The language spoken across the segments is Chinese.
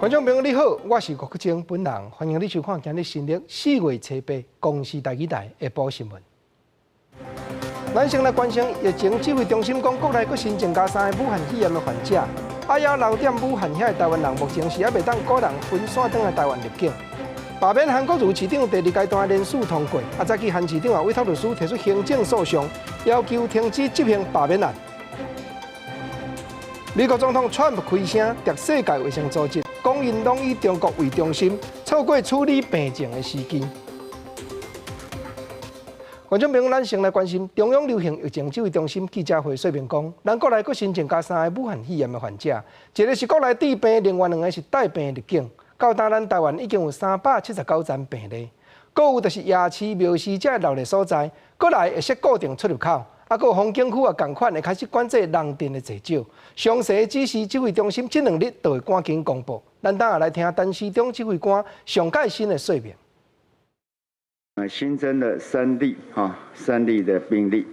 观众朋友你好，我是郭国正本人，欢迎你收看今日新历4月7日公视台语台下晡新闻。咱先来关心疫情指挥中心讲，国内佫新增加3个武汉肺炎的患者，还留点武汉遐的台湾人目前是还未当个人分散转来台湾入境。罢免韩国瑜市长第2阶段联署通过，早起韩市长委托律师提出行政诉讼，要求停止执行罢免案。美国总统川普开声，敌世界卫生组织，讲因拢以中国为中心，错过处理病症的时机。观众朋友，咱先来关心中央流行疫情指挥中心记者会说明讲，咱国内佫新增加3个武汉肺炎的患者，一个是国内致病，另外2个是带病入境。到今咱台湾已经有379宗病例，搁有就是夜市、庙市这热闹所在，国内会设固定出入口。搁有风景区共款会开始管制人阵的坐少，详细指示指挥中心这2日就会赶紧公布。咱等下来听陈时中指挥官上盖新的说明。新增了3例的病例，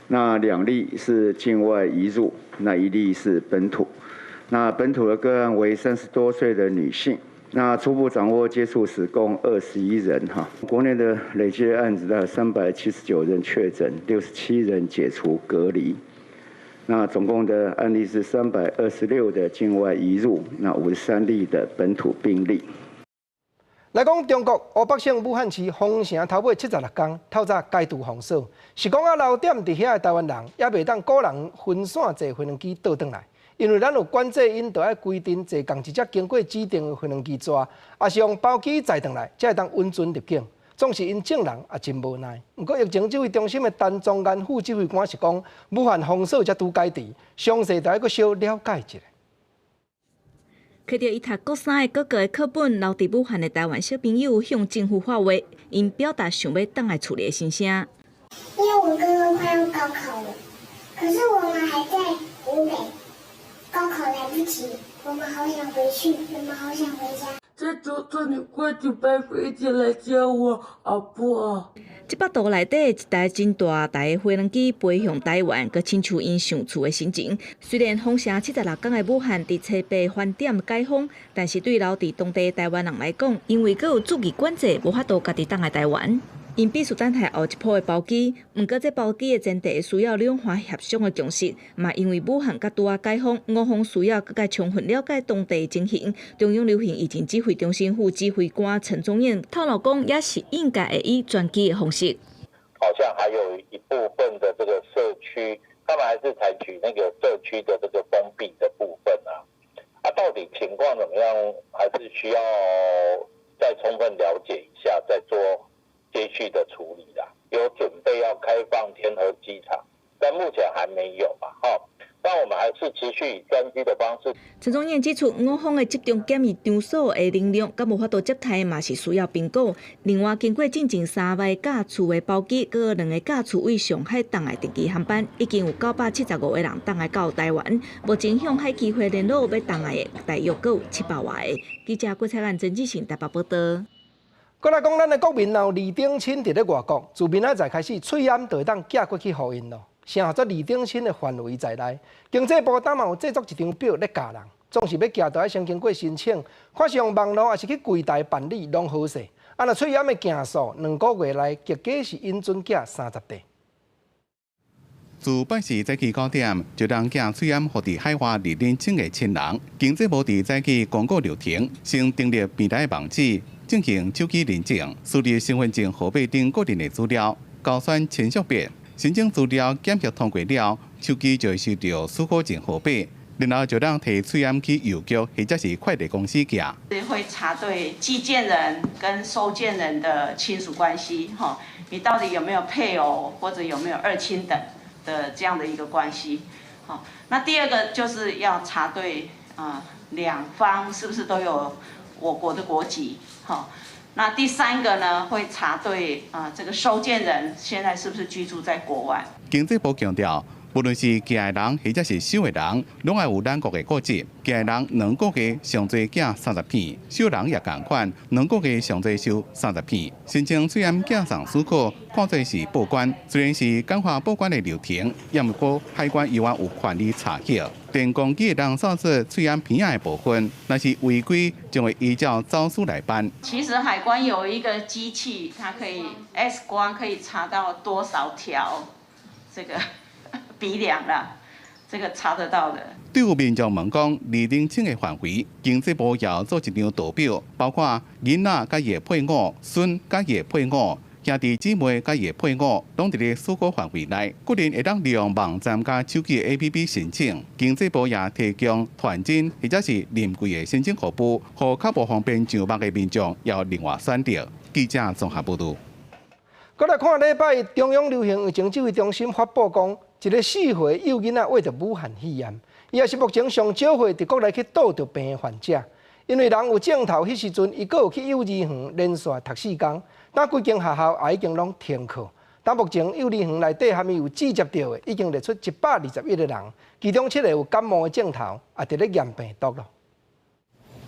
那2例是境外移入，那1例是本土。那本土的个案为30多岁的女性。那初步掌握接触史共21人国内的累计案子的379人确诊，67人解除隔离。那总共的案例是326的境外移入，那53例的本土病例。来讲中国湖北省武汉市封城头尾76天，透早解除封锁，是讲留点伫遐的台湾人也袂当个人分散坐飞机倒转来。因为咱有管制，因就要规定坐共一只经过指定的飞机抓，也是用包机载转来，才会当稳准入境。总是因证人也真无奈。不过疫情指挥中心的陈宗安副指挥官是讲，武汉封锁才拄解除，详细就要搁小了解一下。摕到伊读国3的各个课本，留伫武汉的台湾小朋友向政府发话，因表达想要倒来厝里的心声。因为我哥哥快要高考了，可是我们还在湖北。高考来不及，我们好想回去，我们好想回家。再求求你快点派飞机来接我，好不好？这巴肚内底一台真大台的飞机飞向台湾，佮亲像因上厝的心情。虽然封城76天的武汉伫7八饭点解封，但是对留伫当地的台湾人来讲，因为佮有注意管制，无法度家己倒来台湾。因必须等待后一波的包机，毋过这包机的前提需要两方协商的共识，嘛因为武汉甲拄啊解封，我方需要更加充分了解当地的情形。中央流行疫情指挥中心副指挥官陈宗彦透露讲，也是应该会以专机的方式。好像还有一部分的这个社区，他们还是采取那个社区的这个封闭的部分到底情况怎么样，还是需要再充分了解一下，再做接续的处理啦，有准备要开放天河机场，但目前还没有嘛，但我们还是持续以专机的方式。陈宗彦指出，我方的集中检疫场所的能量，甲无法度接待嘛是需要评估。另外，经过进前3位架次的包机，佮2个架次为上海东的定期航班，已经有975个人东来到台湾。目前向海基会联络要东来的，大约佮有700外个。记者郭彩兰、曾志成台北报道。过来讲，咱的国民有李登亲伫咧外国，自明仔载开始，喙炎就会当寄过去互因咯。现在李登亲的范围在内，经济部当嘛有制作一张表咧教人，总是要寄就要先经过申请，看是用网络还是去柜台办理拢好势。若喙炎的件数2个月内极计是应准寄30地。自拜四早起9点，就让寄喙炎予伫海外李登亲的亲人，经济部伫早起公告流程，先订立平台网址。进行手机认证，输入身份证号码等个人的资料，高选签署表，申请资料检核通过了，手机就会收到许可证号码，然后就让提喙炎去邮局或者是快递公司寄。会查对寄件人跟收件人的亲属关系，你到底有没有配偶或者有没有2亲等的这样的一个关系，那第2个就是要查对2方是不是都有我国的国籍，那第3个呢，会查对这个收件人现在是不是居住在国外。经济部强调，无论是寄的人或者是收的人，拢要有咱国的国籍。寄的人2个月上最寄30片，收人也同款，2个月上最收30片。申请虽然寄送许可，看做是报关，虽然是简化报关的流程，也毋过海关依然有权利查核。电工机的人扫出虽然片的部分，但是违规将会依照招数来办。其实海关有一个机器，它可以 X 光可以查到多少条这个鼻梁啦，这个查得到的。对有民众问讲，立定清的范围，经济部也做一张图表，包括囡仔甲伊的配偶、孙甲伊的配偶。兄弟姊妹甲伊的配偶，拢伫咧许可范围内，个人会当利用网站甲手机的 APP 申请。经济部也提供传真或者是临柜的申请服务，互较无方便上网的民众要另外选择。记者综合报道。再来看礼拜中央流行疫情指挥中心发布讲，一个4岁幼囡仔患着武汉肺炎，伊也是目前上少岁伫国内去倒着病的患者。因为人有镜头，迄时阵伊阁有去幼儿园连续读4天，但规间学校也已经拢停课。但目前幼儿园内底还没有接到的，已经列出121个人，其中7个有感冒的镜头，也伫咧验病毒咯。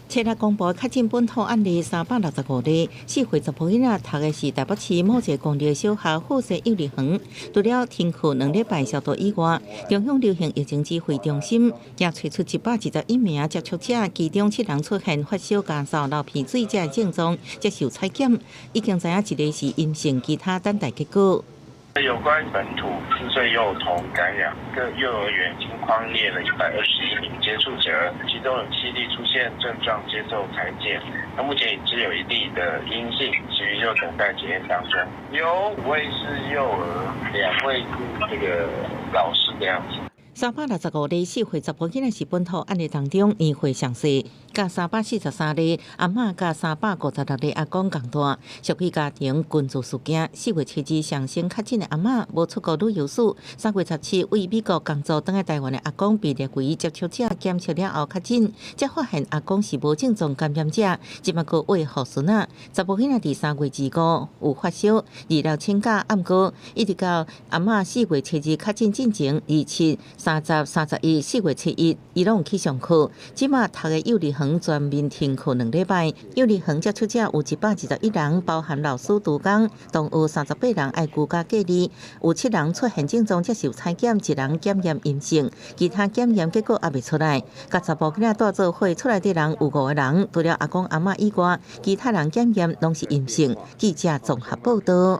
七日公布确诊本土案例365例，4岁10囡仔读的是台北市某一个公立小学附设幼儿园。除了停课2礼拜消毒以外，中央流行疫情指挥中心也推出121名接触者，其中7人出现发烧、咳嗽、流鼻水这症状，接受采检，已经知影一个是阴性，其他等待结果。有关本土4岁幼童感染，各幼儿园已经匡列了121名接触者，其中有7例出现症状接受采检，那目前只有1例的阴性，其余就等待检验当中。有5位是幼儿，2位是这个老师的样子。365例4岁10囡仔是本土案例当中年岁上细，甲343例阿嬷甲356例阿公共大，属于家庭群聚事件。4月7日上升确诊的阿嬷无出国旅游史，3月17为美国工作返来台湾的阿公被列为接触者，检测了后确诊，才发现阿公是无症状感染者，即马佫为护孙仔。10囡仔伫3月25有发烧，治疗请假暗过，一直到阿嬷4月7日确诊进前27。30、31、4月7日，伊拢有去上课。即马读的幼儿园全面停课2礼拜。幼儿园接触者有121人，包含老师、督工，共有38人爱居家隔离，有7人出现症状接受采检，1人检验阴性，其他检验结果还未出来。甲查甫囡仔带做伙出来的人有5个人，除了阿公阿嬷以外，其他人检验拢是阴性。记者综合报道。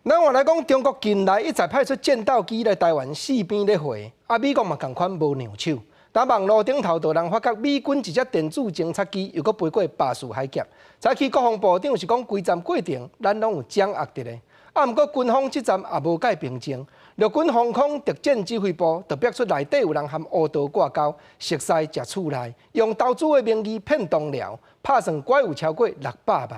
咱话来讲，中国近来一再派出战斗机来台湾四边咧飞，美国嘛同款无让手。但网络顶头有人发觉美军一只电子侦察机又搁飞过巴士海峡。早起国防部长是讲规站过程咱拢有掌握着咧，毋过军方这站也无改平静。陆军防空特战指挥部就逼出内底有人含乌道挂钩，熟悉食厝内，用投资的名义骗同僚，拍算怪有超过600万。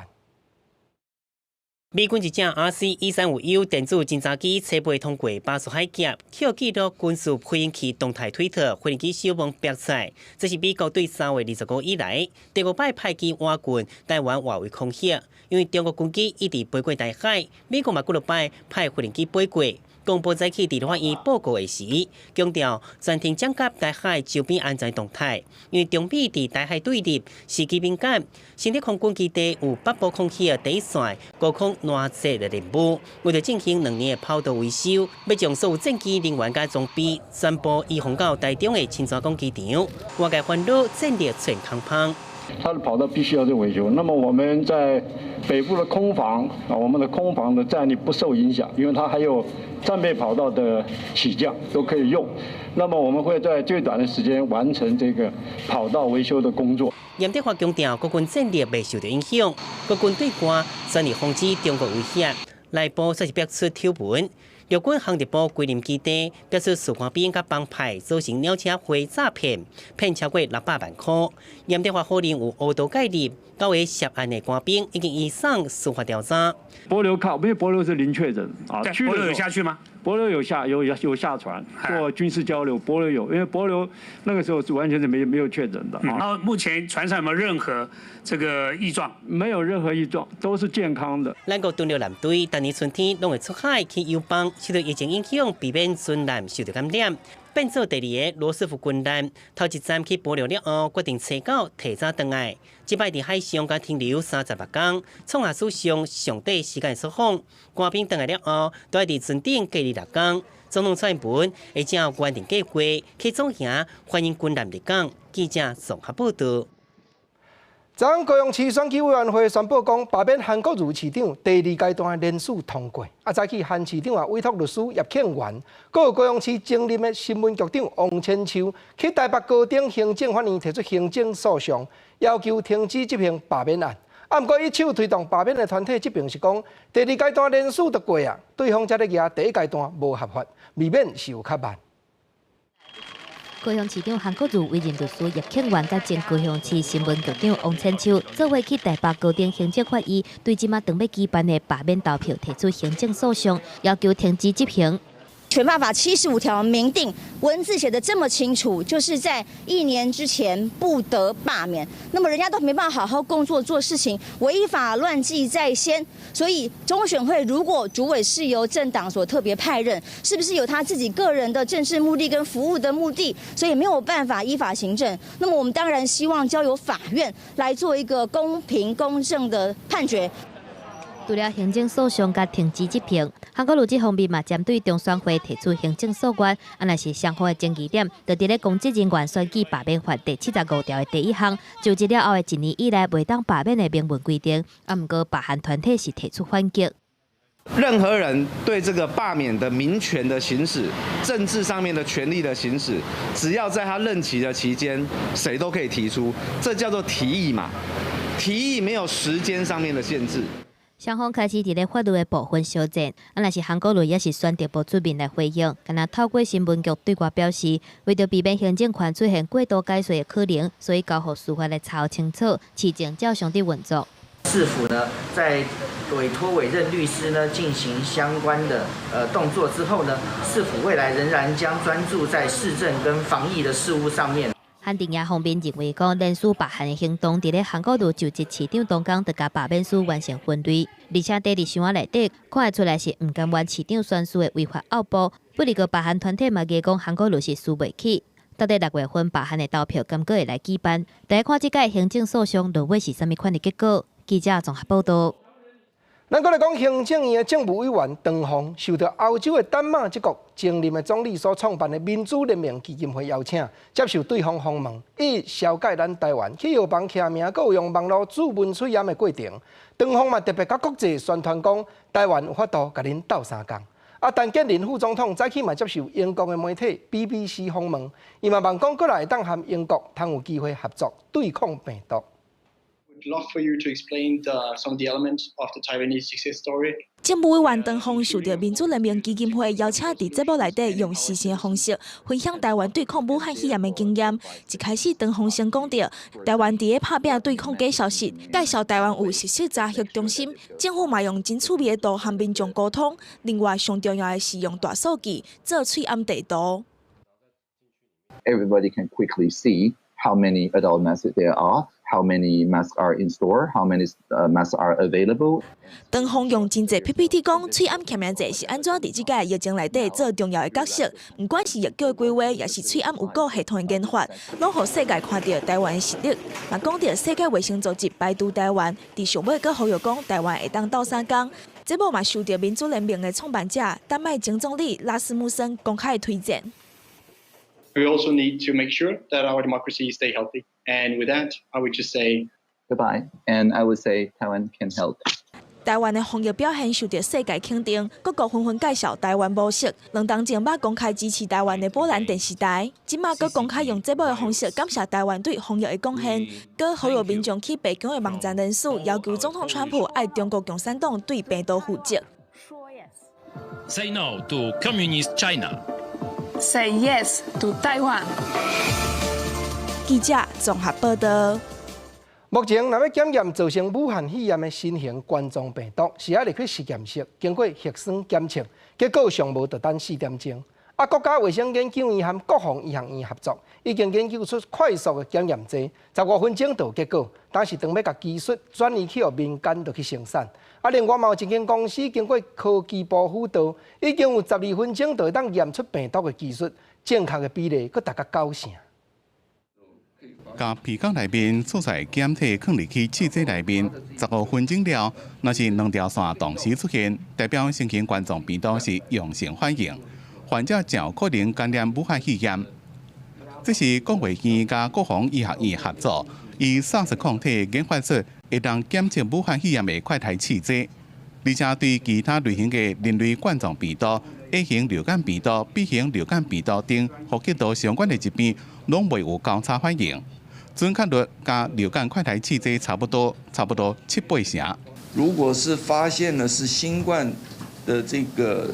美军一架 RC-135U 电子侦察机车飞通过巴士海峡，记录军事飞行器动态推特，飞行器消亡表赛。这是美国对3月25以来第5摆派机瓦军台湾外围空袭，因为中国军机一直飞过台海，美国嘛几落摆派飞行器飞过。公布早起伫立法院报告的时，强调暂停掌握台海周边安全动态，因为中美伫台海对立时机敏感，新的空军基地有北部空气的第一线高空拦截的任务，为了进行2年的跑道维修，要将所有战机人员甲装备全部移放到台中的清泉港机场，外界烦恼战略全空旁。它的跑道必须要做维修。那么我们在北部的空防我们的空防的战力不受影响，因为它还有战备跑道的起降都可以用。那么我们会在最短的时间完成这个跑道维修的工作。严德发强调，国军战力未受到影响，国军对外全力防止中国威胁，内部则是逼出挑文。陆军航特部桂林基地表示，士官兵甲帮派造成鸟车会诈骗，骗超过600万块。严德发否认有误导介入，9位涉案的官兵已经移送司法调查。帛琉靠，因为帛琉是零确诊啊，帛琉有下去吗？帛琉有下船做军事交流，帛琉有，因为帛琉那个时候是完全是没有确诊的。然后目前船上有没有任何这个异状？没有任何异状，都是健康的。咱国dun鸟艦隊，今年春天攏會出海去友邦，受到疫情影響，避免軍艦受到感染。變做第二個羅斯福軍艦，頭一站去帛琉了後，決定初九提早回來。這擺佇海上甲停留38天，創下史上上短時間受訪。官兵回來了後，都要佇船頂隔離6天。總統蔡英文會照原定計劃去總營歡迎軍艦入港。記者綜合報道。昨天高雄市選舉委員會宣布講，罷免韓國瑜市長第2階段的聯署通過。早起韓市長委託律師葉慶元，還有高雄市前任的新聞局長王千秋，去台北高等行政法院提出行政訴訟，要求停止執行罷免案。不過，一手推動罷免的團體這邊是講，第2階段聯署就過啊，對方才咧舉第1階段無合法，未免是有較慢。高雄市長韓國瑜委任律師葉慶元甲前高雄市新聞局長王千秋做伙去台北高等行政法院，對即馬當要舉辦的罷免投票提出行政訴訟，要求停止執行。《憲法》75條明定，文字寫得這麼清楚，就是在1年之前不得罷免。那麼人家都沒辦法好好工作做事情，違法亂紀在先。所以中選會如果主委是由政黨所特別派任，是不是有他自己個人的政治目的跟服務的目的？所以沒有辦法依法行政。那麼我們當然希望交由法院來做一個公平公正的判決。除了行政訴訟甲停止執行，韓國瑜這方面嘛針對中選會提出行政訴願，若是雙方的爭議點，就佇咧公職人員選舉罷免法第75條的第1項，就職了後的1年以來未當罷免的明文規定。不過罷韓團體是提出反擊。任何人對這個罷免的民權的行使、政治上面的權利的行使，只要在他任期的期間，誰都可以提出，這叫做提議嘛。提議沒有時間上面的限制。雙方開始佇咧法律的部分相戰，若是韓國瑜也是選擇無出面來回應，敢若透過新聞局對外表示，為着避免行政權出現過度解釋的可能，所以交予司法來查清楚，市政照常地運作。市府呢，在委託委任律師呢進行相關的動作之後呢，市府未來仍然將專注在市政跟防疫的事務上面。韓定也方面認為講，連署罷韓的行動，佇咧韓國瑜就職市長當天就甲罷免書完成分類，而且第2箱仔內底看會出來是唔甘願市長選書的違法奧步。不過個罷韓團體嘛講韓國瑜是輸袂起，到底6月份罷韓的投票敢閣會來舉辦？大家看這屆行政訴訟落尾是啥物款的結果？記者綜合報道。咱國來講，行政院的政務委員唐鳳受到歐洲的丹麥這國前任的總理所創辦的民主聯盟基金會邀請，接受對方訪問，以紹介咱台灣去藥房徛名，佮有用網絡駐文催驗的過程。唐鳳嘛特別甲國際宣傳講，台灣有法度甲恁鬥相共。陳建仁副總統早起嘛接受英國的媒體 BBC 訪問，伊嘛望講，過來會當和英國通有機會合作對抗病毒。love for you to explain some of the elements of the Taiwanese success story. 政務委員唐鳳受到民主聯盟基金會邀請，佇節目內底用視線的方式分享台灣對抗武漢肺炎的經驗。一開始，唐鳳先講到，台灣佇咧拍拼對抗假消息，介紹台灣有實施查核中心，政府嘛用真趣味的度和民眾溝通。另外，上重要的是用大數據做喙暗地圖。Everybody can quickly see how many adult masks there are. How many masks are in store? How many masks are available? 唐鳳用真濟 PPT 講，喙暗徛名者是安怎佇即個疫情內底做重要的角色。唔管是疫苗規劃，也是喙暗有個系統的研發，攏互世界看到台灣的實力。嘛講到世界衛生組織排除台灣，佇上尾閣呼籲講台灣會當鬥相共。節目嘛受到民主聯盟的創辦者丹麥前總理拉斯穆森公開推薦。We also need to make sure that our democracy stay healthy. And with that, I would just say goodbye. And I would say Taiwan can help. 台灣的防疫表現受到世界肯定，各國紛紛介紹台灣模式。兩當前捌公開支持台灣的波蘭電視台，今麥閣公開用節目的方式感謝台灣對防疫的貢獻，閣呼籲民眾去北京的網站人數，要求總統川普愛中國共產黨對病毒負責。Say no to communist China. Say yes to Taiwan. 記者綜合報道。目前，若要检验造成武汉肺炎的新型冠状病毒，是要入去实验室经过核酸检测，结果尚无就等4点钟。国家卫生研究院和国防医学院合作，已经研究出快速的检验剂，15分钟就有结果。但是，当要把技术转移去民间就去生产。另外，嘛有一间公司经过科技部辅导，已经有12分钟就会当验出病毒的技术，正确的比例佫达到90%。甲鼻孔内面出在检体放入去试剂内面，15分钟了，若是2条线同时出现，代表新型冠状病毒是阳性反应，患者真有可能感染武汉肺炎。这是国卫院甲国防医学院合作，以SARS抗体研发出会当检测武汉肺炎的快筛试剂，而且对其他类型的人类冠状病毒、A 型流感病毒、B 型流感病毒等呼吸道相关的疾病，拢未有交叉反应。准确率甲流感快筛试剂差不多7-8成。如果是发现了是新冠的这个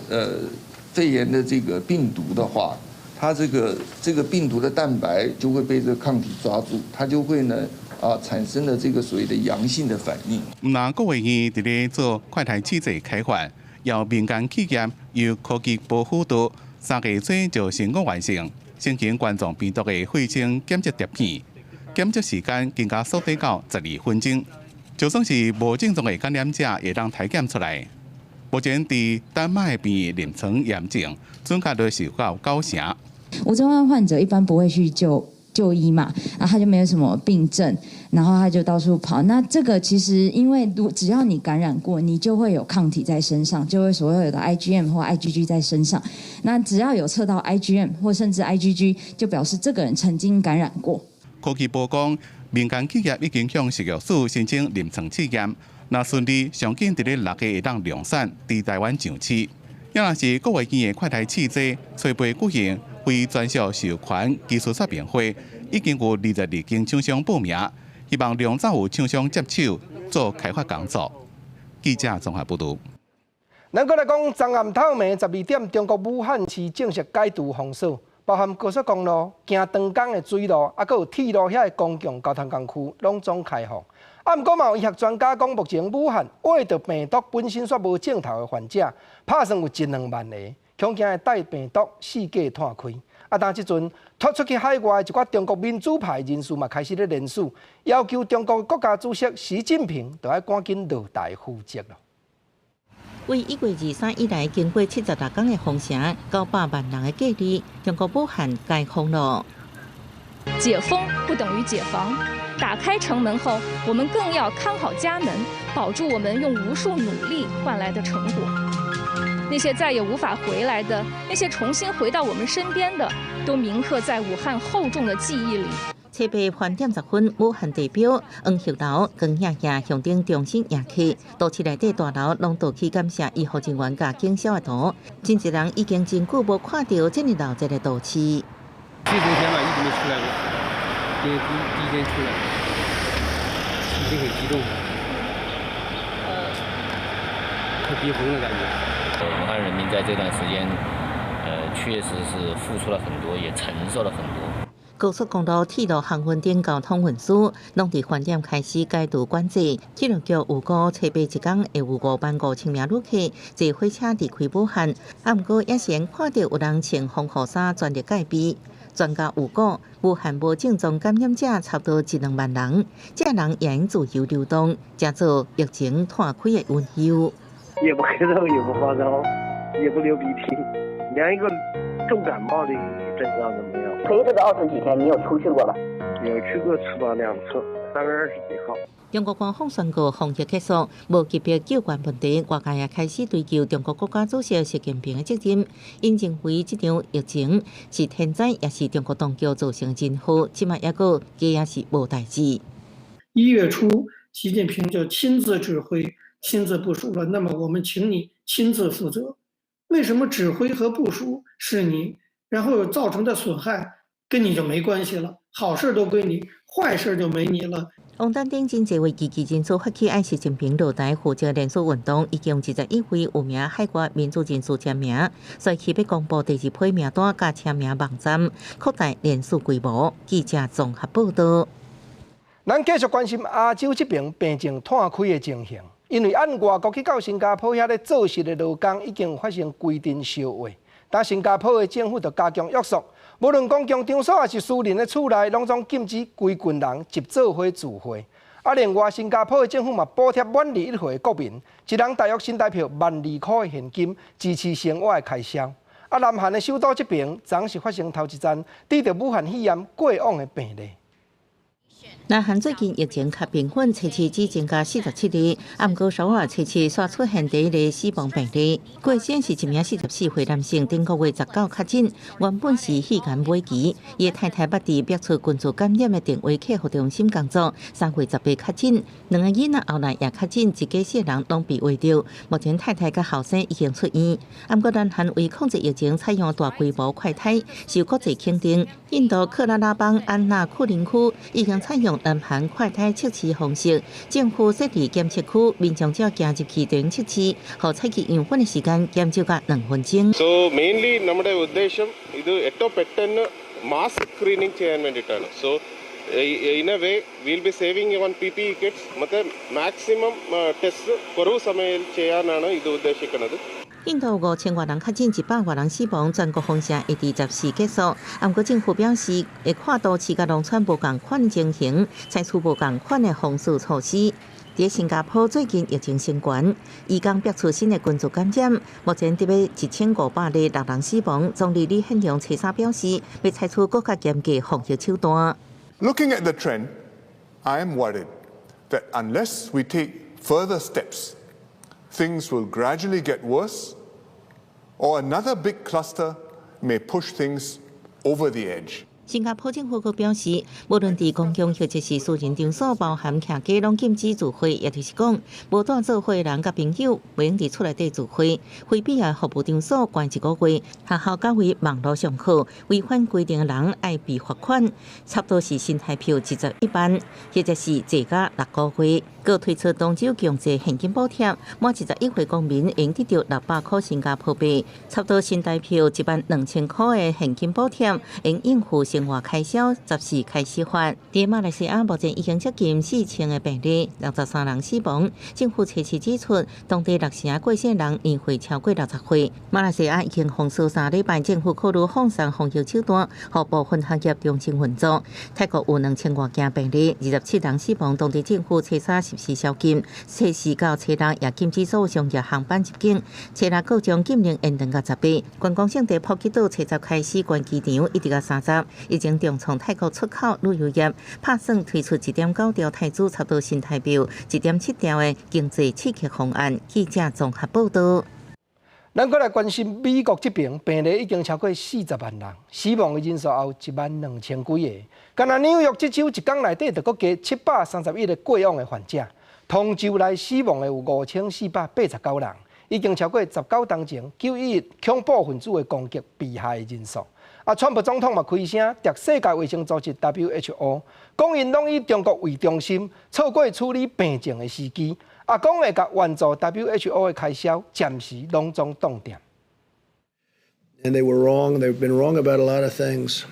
肺炎的这个病毒的话，它这个病毒的蛋白就会被这个抗体抓住，它就会呢产生了这个所谓的阳性的反应。那国卫院伫咧做快筛试剂开发，由民间企业由科技部辅导，3个月初就成功完成新型冠状病毒的血清检测碟片。检测时间更加缩短到12分钟，就算是无症状的感染者也当体检出来。目前伫丹麦边临床验证，准确率是到90成。无症状患者一般不会去就医嘛，然后他就没有什么病症，然后他就到处跑。那这个其实因为只要你感染过，你就会有抗体在身上，就会所谓的 IgM 或 IgG 在身上。那只要有测到 IgM 或甚至 IgG， 就表示这个人曾经感染过。科技部讲，民间企业已经向食药署申请临床试验，若顺利，上紧伫咧6个月当量产，伫台湾上市。要若是国卫院的快筛试剂，初步举行非专属授权技术说明会，已经有22间厂商报名，希望量早有厂商接手做开发工作。记者综合报道。咱搁来讲，昨暗透暝12点，中国武汉市正式解除封锁。包含高速公路、行长江的水路，还有铁路遐的公共交通工区，拢总开放。毋过嘛有医学专家讲，目前武汉挖到病毒本身煞无症头的患者，拍算有1-2万个，恐惊会带病毒四界摊开。但即阵拖出去海外一寡中国民主派人士嘛开始咧联署，要求中国国家主席习近平就要赶紧落台负责咯。为1月23以来，经过76天的封城，900万人的隔离，中国武汉解封了。解封不等于解防，打开城门后，我们更要看好家门，保住我们用无数努力换来的成果。那些再也无法回来的，那些重新回到我们身边的，都铭刻在武汉厚重的记忆里。7点饭店10分，武汉地标黄叶楼光夜夜向顶重新扬起，都市内底大楼拢倒起感谢医护人员甲警消的图，真侪人已经真久无看到这么闹热的都市。去昨天嘛，一直没出来过，今天第一天出来，心情很激动，快逼疯了感觉。武汉人民在这段时间，确实是付出了很多，也承受了很多。高速公路、铁路、航运等交通运输，拢伫饭店开始解除管制。铁路局预估7月1天会有55000名旅客坐火车离开武汉。毋过也先看到有人穿防护衫全力戒备。专家预估，武汉无症状感染者差不多1-2万人，这人也应自由流动，加做疫情摊开的温柔。也不咳嗽，也不发烧，也不流鼻涕，连一个重感冒的症状都没有。陪这个20几天，你有出去过吧？有去过吃吧2次，3月20几号。中国官方宣告防疫结束，无级别救援问题，外界也开始追究中国国家主席习近平的责任。因认为这场疫情是天灾，也是中国当局造成任务，起码也个也是无代志。1月初，习近平就亲自指挥、亲自部署了，那么我们请你亲自负责。为什么指挥和部署是你？然后造成的损害跟你就没关系了，好事都归你，坏事就没你了。王丹顶真侪位积极人士发起爱习近平落台负责连锁运动，已经21位有名海外民主人士签名，所以期要公布第2批名单甲签名网站，扩大连锁规模。记者综合报道。咱继续关心亚洲这边病情摊开的情形，因为按外国去到新加坡遐咧做事的劳工已经发生规定烧话，但新加坡的政府就加强约束，无论公共场所还是私人的厝内，拢总禁止规群人集做伙聚会。另外，新加坡的政府嘛补贴满21岁的国民，一人大约新台币12000块的现金，支持生活的开销。南韩的首都这边，昨是发生头一站遇到武汉肺炎过往的病例。南韩最近疫情较平稳，初期只增加47例，不过首尔初期却出现第一例死亡病例。过先是一名44岁男性，顶个月19确诊，原本是肺癌末期，伊太太捌伫别处群组感染的电话客服中心工作，3月18确诊，两个囡仔后来也确诊，一家4人拢被围掉。目前太太甲后生已经出院。不过南韩为控制疫情，采用大规模快筛，受国际肯定。印度克拉拉邦安纳库林区已经采用南韩快筛测试方式，政府设立检测区，民众只要行入去就测试，和采集样本的时間減少到2分鐘。So mainly നമ്മുടെ ഉദ്ദേശം ഇത് ഏറ്റവും പെട്ടെന്ന് mass screening ചെയ്യാൻ വേണ്ടിയിട്ടാണ്. So in a way we'll be saving on PPE kits ಮತ್ತೆ maximum test കുറവ് സമയത്തിൽ ചെയ്യാനാണ് ഇത് ഉദ്ദേശിക്കുന്നത്.印度5000多人确诊，100多人死亡，全国封城会伫14结束。不过政府表示，会看到市甲农村无共款情形，采取无共款的防治措施。在新加坡最近疫情升悬，伊刚爆出新的群组感染，目前得要1500例6人死亡。总理李显龙初三表示，要采取更加严格防疫手段。Looking at the trend, I am worried that unless we take further steps, things will gradually get worse, or another big cluster may push things over the edge. 新加坡政府阁表示，无论伫公共或者是私人场所，包含徛街，拢禁止聚会，也就是讲，无带做伙人甲朋友，袂用伫厝内底聚会。非必要服务场所关1个月，学校改为网络上课，违反规定的人爱被罚款，差不多是新台币11万，或者是坐甲6个月。阁推出当周强制现金补贴，满11岁公民应得到600块新加坡币，差不多新台币12000块的现金补贴，应应付生活开销。14开始发。在马来西亚目前已经接近4000个病例，63人死亡。政府初期指出，当地6成过世人年岁超过60岁。马来西亚已经封锁3礼拜，政府考虑放松防疫手段，让部分行业重新运作。泰国有2000多件病例，27人死亡。当地政府初三14宵禁，初4到初6也禁止所有商业航班入境，初6各将禁令延长到10日。观光胜地普吉岛初10开始关机场，一直到30，已经重创泰国出口旅游业，打算推出1.9兆泰铢，差不多新台币1.7兆的经济刺激方案。记者综合报道。咱过来关心美国这边病例已经超过40万人，死亡的人数也12000几个。干那纽约这州一天内底就搁加731个过往的患者，同州内死亡的有5489人，已经超过19当前911恐怖分子的攻击被害的人数。川普总统嘛开声，夺世界卫生组织 WHO， 讲因拢以中国为中心，错过处理病症的时机。讲会甲援助 WHO 的开销，暂时拢总冻点。And they were wrong. They've been wrong about a lot of things,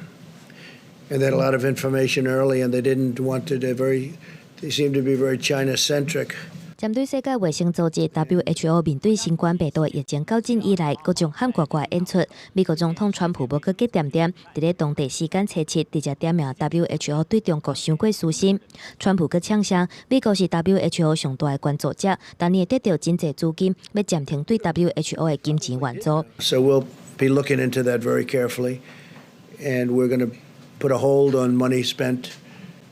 and they had a lot of information early, and they didn't want to. They seemed to be very China-centric. 针对世界卫生组织 WHO 面对新冠病毒疫情到今以来各种喊呱呱演出，美国总统川普要搁急点点，伫咧当地时间初7直接点名 WHO 对中国伤过私心。川普搁呛声，美国是 WHO 上大的关注者，但伊会得到真济资金，要暂停对 WHO 的金钱援助。So we'll be looking into that very carefully, and we're going to put a hold on money spent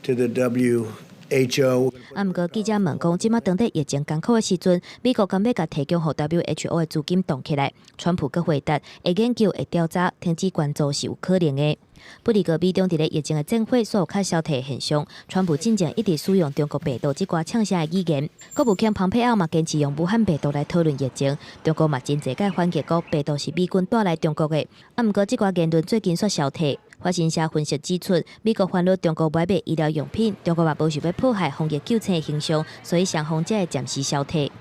to the WHO. 不过记者问讲，即马当地疫情艰苦的时阵，美国敢要甲提供予 WHO 的资金动起来？川普阁回答：会研究、会调查，停止关注是有可能的。不离个美中伫咧疫情的战火所有较消退现象，川普进前一直使用中国病毒即寡呛声的语言。国务卿蓬佩奥嘛坚持用武汉病毒来讨论疫情。中国嘛真侪届反击讲病毒是美军带来中国的。不过即寡言论最近煞消退。法新社分析指出，美国烦恼中国买卖医疗用品，中国嘛无想要破坏防疫救灾的形象，所以双方才会暂时消退。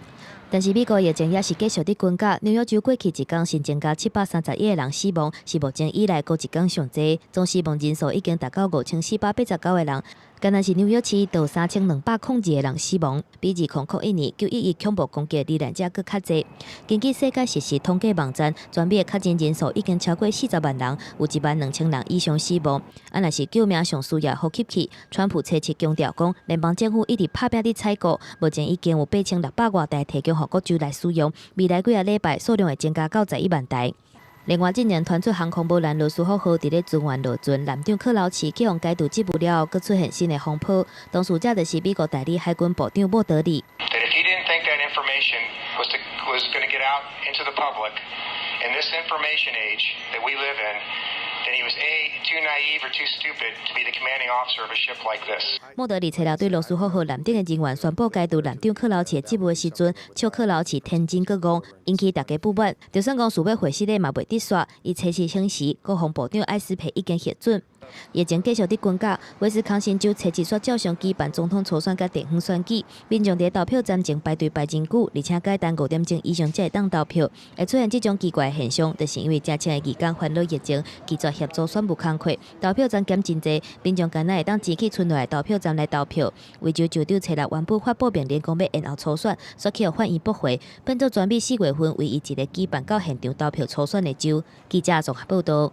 但是美国疫情也是继续伫滚价，纽约州过去一天新增加731个人死亡，是目前以来过一天上济，总死亡人数已经达到5489个人。甘若是纽约市有3202个人死亡，比2001年911恐怖攻击罹难者佫较侪。根据世界时事统计网站，全美的确诊人数已经超过40万人，有12000人以上死亡。若是救命上需要呼吸器，川普初七强调讲，联邦政府一直拍拼伫采购，目前已经有8600多台提供予各州来使用，未来几个礼拜数量会增加到11万台。另外，今年传出航空母舰罗斯福号伫咧尊湾落船，舰长克劳奇去用解读记录了后，佫出现新的风波。当事者就是美国代理海军部长莫德里。That if he didn't think that information was going to get out into the public in this information age that we live in, then he was too naive or too stupid to be the commanding officer of a ship like this. 莫德里找到对罗斯福号舰顶的人员宣布解读舰长克劳奇的职务的时阵，笑克劳奇天真过戆，引起大家不满。就算讲事要回事咧，嘛袂得煞。伊初时显示，国防部长艾斯培已经核准。疫情继续伫滚价，威斯康星州初一煞照常举办总统初选甲地方选举，民众伫投票站前排队排真久，而且改等5点钟以上才会当投票。会出现这种奇怪的现象，就是因为正常的期间烦恼疫情，拒绝协助选务工课，投票站减真济，民众干那会当挤去村内投票站来投票。维州州长初6原本发布命令，讲要延后初选，却去互反应驳回，变做专美4月份唯一一个举办到现场投票初选的州。记者综合报道。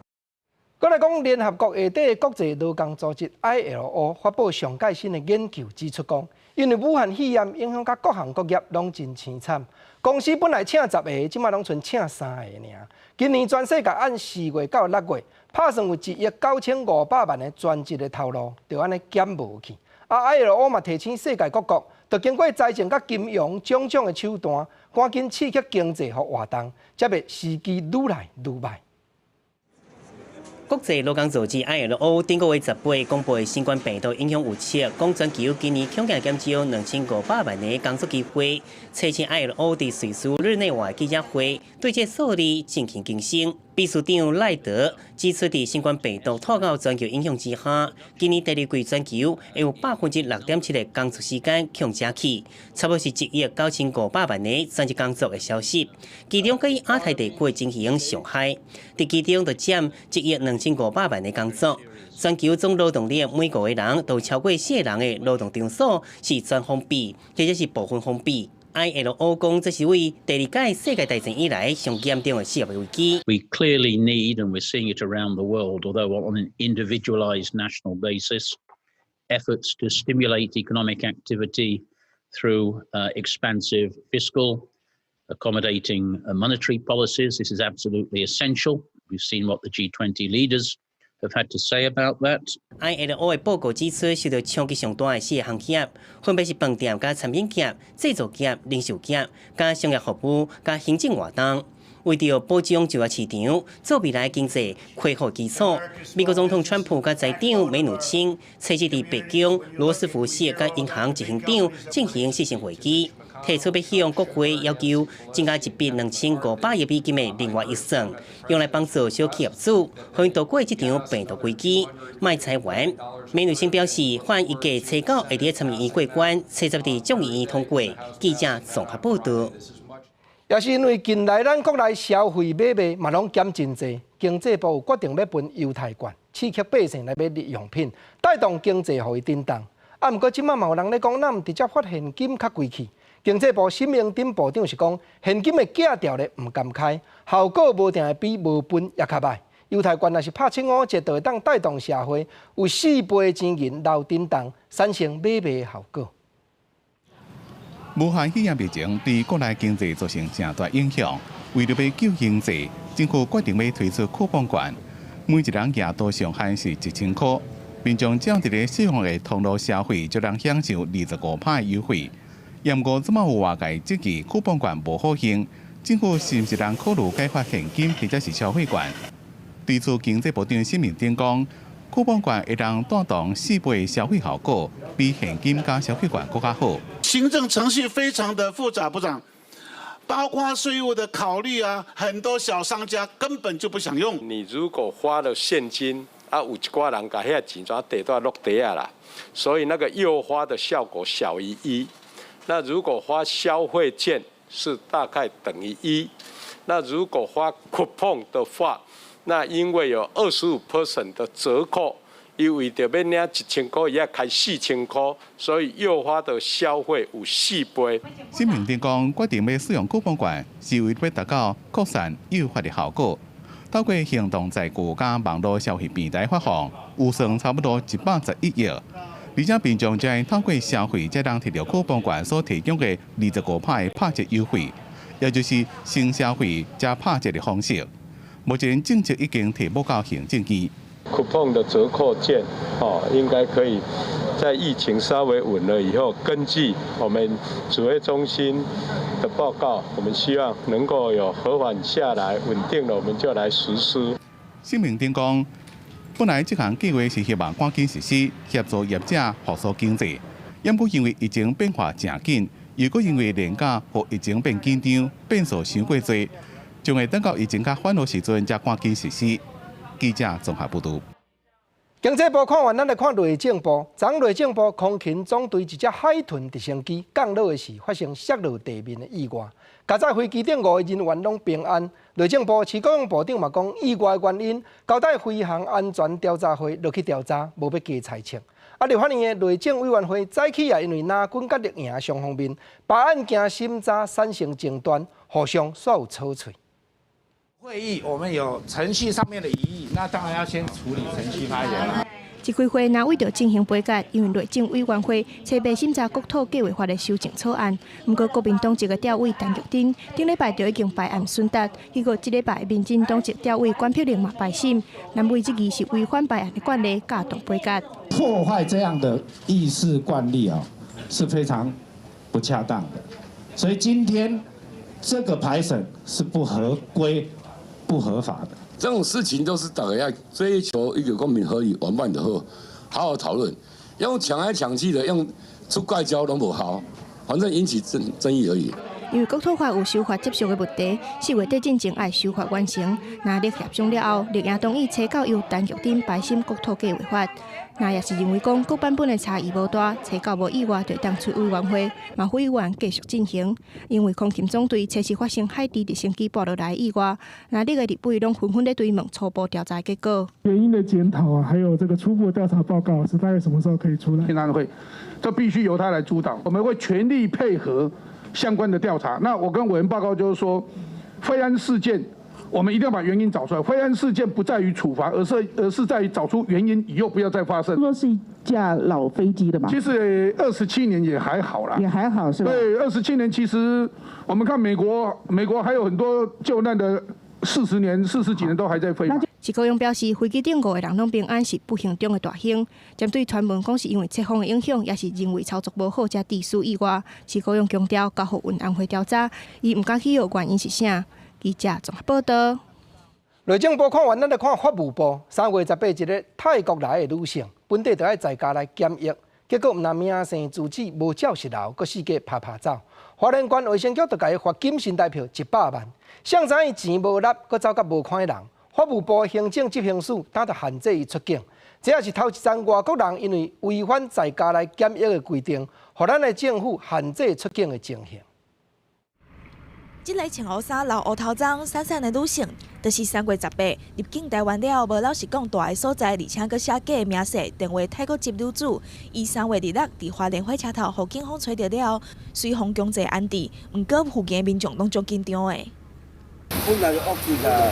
再来讲，联合国下底的国际劳工组织 ILO 发布上届新的研究指出，讲因为武汉肺炎影响到各行各业拢真凄惨，公司本来请10个，即马拢剩请3个尔。今年全世界按4月到6月，拍算有1亿9500万的专职的头路，就安尼减无去。ILO 嘛提醒世界各国，要经过财政甲金融种种的手段，赶紧刺激经济和活动，才袂时机愈来愈歹。国际劳工组织 ILO 顶个月18公布的新冠病毒影响预测，讲全球今年恐惊减少2500万的工作机会。此前 ILO 伫瑞士日内瓦记者会对这数字进行更新。秘书长赖德指出，伫新冠病毒拖到全球影响之下，今年第二季全球会有6.7%的工作时间强加起，差不多是1亿9500万的全职工作的消息。其中，佮以亚太地区进行上海，伫其中就占1亿2500万的工作。全球总劳动力每个月人都超过4个人的劳动场所是全封闭，或者是部分封闭。ILO 讲，这是为第二届世界大战以来上严重的失业危机。We clearly need, and we're seeing it around the world, although on an individualized national basis, efforts to stimulate economic activity through expansive fiscal, accommodating monetary policies. This is absolutely essential. We've seen what the G20 leaders have had to say about that. ILO 的报告指出，受到冲击上大的4个行业，分别是饭店、加产品业、制造业、零售业、加商业服务、加行政活动。为着保障就业市场，做未来经济恢复基础，美国总统川普甲财长梅努钦初日伫北京罗斯福市甲银行执行长进行视讯会议。提出要向国会要求增加一笔2500亿美金的另外预算，用来帮助小企业主，互因度过这场病毒危机。卖裁员，梅努钦表示，法案预计初9会伫参议院过关，初10伫众议院通过。记者综合报道。也是因为近来咱国内消费买卖嘛拢减真济，经济部有决定要分优待券，刺激百姓来买日用品，带动经济互伊振动。毋过即马嘛有人咧讲，咱毋直接发现金较贵去。经济部沈明敦部长是讲，现金的假条咧唔敢开，效果无定会比无分也较歹。优待券若是拍清5折，就会当带动社会有4倍的钱银流震动，产生买卖的效果。武汉肺炎疫情对国内经济造成正大影响，为了要救经济，政府决定要推出酷碰券，每一人额度上限是1000块，民众只要伫咧使用的通路消费，就能享受25%的优惠。不过，即马有外界质疑酷碰券无好用，政府是毋是能考虑改发现金或者是消费券？对此，经济部长沈明敦讲，酷碰券会当带动4倍消费效果，比现金加消费券更加好。行政程序非常的复杂，部长，包括税务的考虑啊，很多小商家根本就不想用。你如果花了现金啊，有一寡人把遐钱全摕到落地啊啦，所以那个诱发的效果小于1。那如果花消费券是大概等于1，那如果花 coupon 的话，那因为有25% 的折扣，伊为着要领1000块，伊要开4000块，所以诱发的消费有4倍。新民党讲决定要使用酷碰券，是为要达到扩散诱发的效果。透过行动载具加网络消费平台发放，预算差不多111亿，而且民众将透过消费才能摕到酷碰券所提供的25%的拍折优惠，也就是先消费加拍折的方式。目前政策已经提报到行政院。coupon 的折扣券，应该可以在疫情稍微稳了以后，根据我们指挥中心的报告，我们希望能够有和缓下来，稳定了，我们就来实施。新民党讲，本来这项计划是希望赶紧实施，协助业者复苏经济，因不因为疫情变化正紧，又搁因为年假和疫情变紧张，变数伤过多，将会等到疫情较缓和时阵才赶紧实施。记者综合报道。经济部看完，咱来看内政部。昨内政部空勤总队一只海豚直升机降落的时，发生摔落地面的意外。加在飞机顶5个人员拢平安。内政部市交通部长嘛讲，意外原因交代飞行安全调查会落去调查，无要加猜测。立法院的内政委员会早起也因为拿军甲力赢双方面，把案件审查产生争端，互相煞有吵嘴。会议我们有程序上面的疑义，那当然要先处理程序发言啦。一开会若为着进行杯葛，因为内政委员会设备审查国土计划法的修正草案，不过国民党一个调委陈玉珍顶礼拜就已经排案宣达，结果这礼拜民进党籍调委关碧玲嘛排审，认为这个是违反排案的惯例，加重杯葛。破坏这样的议事惯例是非常不恰当的，所以今天这个排审是不合规、不合法的。这种事情都是大家要追求一个公平合理完办的后，好好讨论。用抢来抢去的，用出怪招拢不好，反正引起争议而已。因为国土法有修法接续的问题，4月底进前爱修法完成。那立协商了后，立院同意采购由陈玉珍排审国土计划法。那也是认为讲各版本的差异无大，采购无意外就当出委员会，嘛委员继续进行。因为空勤总队测试发生海底直升机墜落来意外，那这个立委拢纷纷在追问初步调查结果。原因的检讨还有这个初步调查报告是大概什么时候可以出来？天安会，这必须由他来主导，我们会全力配合相关的调查。那我跟委员报告就是说，飞安事件。我们一定要把原因找出来。飞安事件不在于处罚，而是在于找出原因，以后不要再发生。说是一架老飞机的嘛？其实27年也还好啦，也还好是吧？对，27年其实我们看美国还有很多救难的40几年都还在飞。市高雄表示，飞机顶5个人拢平安是不幸中的大幸。针对传闻讲是因为侧风的影响，也是人为操作无好才致死意外，市高雄强调交互运安会调查，伊唔敢起号原因是啥。记者综合报道。内政部看完，咱来看法务部。3月18日，一个泰国来的女性，本地就要在家来检疫，结果唔但名声自治无照实留，佮四界拍走。花莲县卫生局就甲伊罚金新台票100万。谁知伊钱无纳，佮走甲无看的人。法务部行政执行署当着限制伊出境。这也是头一桩外国人因为违反在家来检疫的规定，互咱的政府限制出境的情形。这类穿乌衫、留乌头装、闪闪的女性，就是3月18入境台湾了，无老实讲大个所在，而且佫写假的名册，电话泰国籍女子，伊3月26伫花莲火车头，互警方找到了，随风强制安置。毋过附近的民众拢足紧张的。本来就恶意啦，